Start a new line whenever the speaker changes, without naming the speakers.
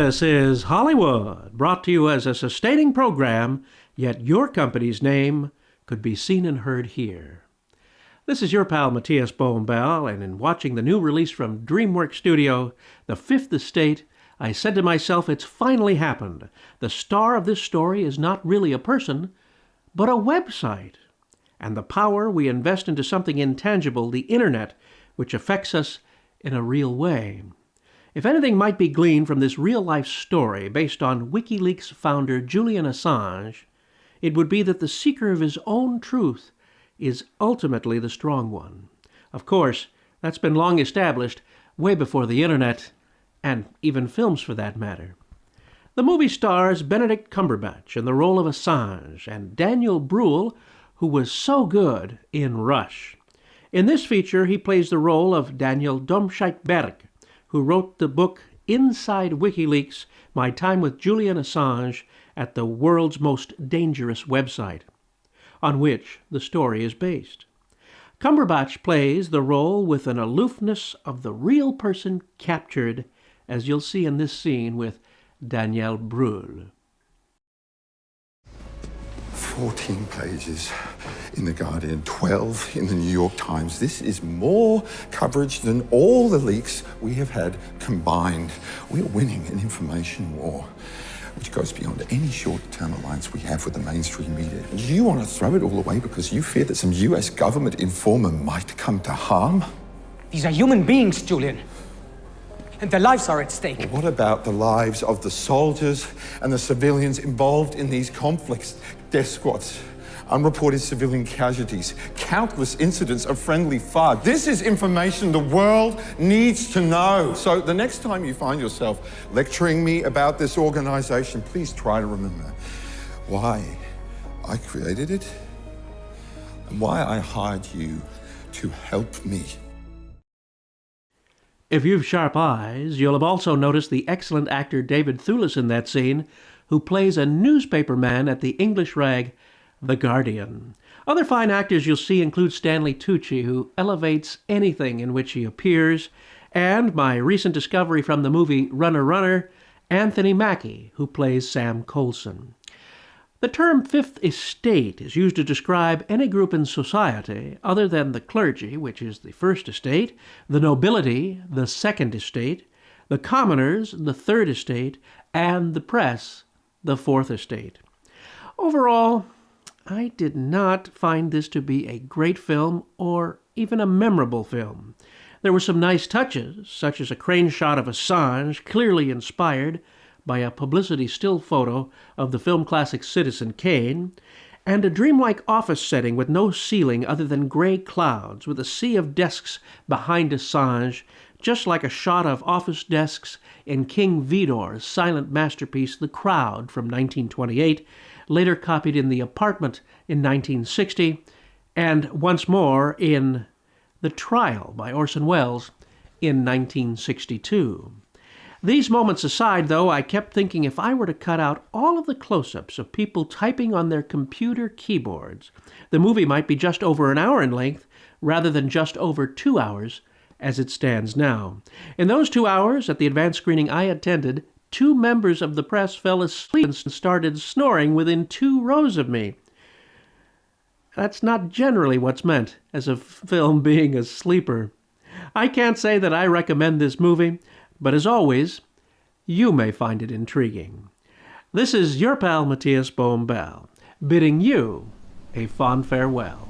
This is Hollywood, brought to you as a sustaining program, yet your company's name could be seen and heard here. This is your pal Matías Bombal, and in watching the new release from DreamWorks Studio, The Fifth Estate, I said to myself, it's finally happened. The star of this story is not really a person, but a website. And the power we invest into something intangible, the internet, which affects us in a real way. If anything might be gleaned from this real-life story based on WikiLeaks founder Julian Assange, it would be that the seeker of his own truth is ultimately the strong one. Of course, that's been long established, way before the internet, and even films for that matter. The movie stars Benedict Cumberbatch in the role of Assange and Daniel Bruhl, who was so good in Rush. In this feature, he plays the role of Daniel Domscheit-Berg, who wrote the book Inside WikiLeaks, My Time with Julian Assange at the World's Most Dangerous Website, on which the story is based. Cumberbatch plays the role with an aloofness of the real person captured, as you'll see in this scene with Daniel Bruhl.
14 pages in The Guardian, 12 in the New York Times. This is more coverage than all the leaks we have had combined. We are winning an information war, which goes beyond any short-term alliance we have with the mainstream media. Do you want to throw it all away because you fear that some US government informer might come to harm?
These are human beings, Julian. And their lives are at stake.
Well, what about the lives of the soldiers and the civilians involved in these conflicts? Death squads, unreported civilian casualties, countless incidents of friendly fire. This is information the world needs to know. So the next time you find yourself lecturing me about this organization, please try to remember why I created it and why I hired you to help me.
If you've sharp eyes, you'll have also noticed the excellent actor David Thewlis in that scene, who plays a newspaperman at the English rag The Guardian. Other fine actors you'll see include Stanley Tucci, who elevates anything in which he appears, and my recent discovery from the movie Runner, Runner, Anthony Mackie, who plays Sam Coulson. The term Fifth Estate is used to describe any group in society other than the clergy, which is the first estate, the nobility, the second estate, the commoners, the third estate, and the press, the fourth estate. Overall, I did not find this to be a great film or even a memorable film. There were some nice touches, such as a crane shot of Assange, clearly inspired by a publicity still photo of the film classic Citizen Kane, and a dreamlike office setting with no ceiling other than gray clouds, with a sea of desks behind Assange, just like a shot of office desks in King Vidor's silent masterpiece The Crowd from 1928, later copied in The Apartment in 1960, and once more in The Trial by Orson Welles in 1962. These moments aside, though, I kept thinking if I were to cut out all of the close-ups of people typing on their computer keyboards, the movie might be just over an hour in length rather than just over 2 hours as it stands now. In those 2 hours, at the advanced screening I attended, 2 members of the press fell asleep and started snoring within 2 rows of me. That's not generally what's meant as a film being a sleeper. I can't say that I recommend this movie, but as always, you may find it intriguing. This is your pal Matías Bombal, bidding you a fond farewell.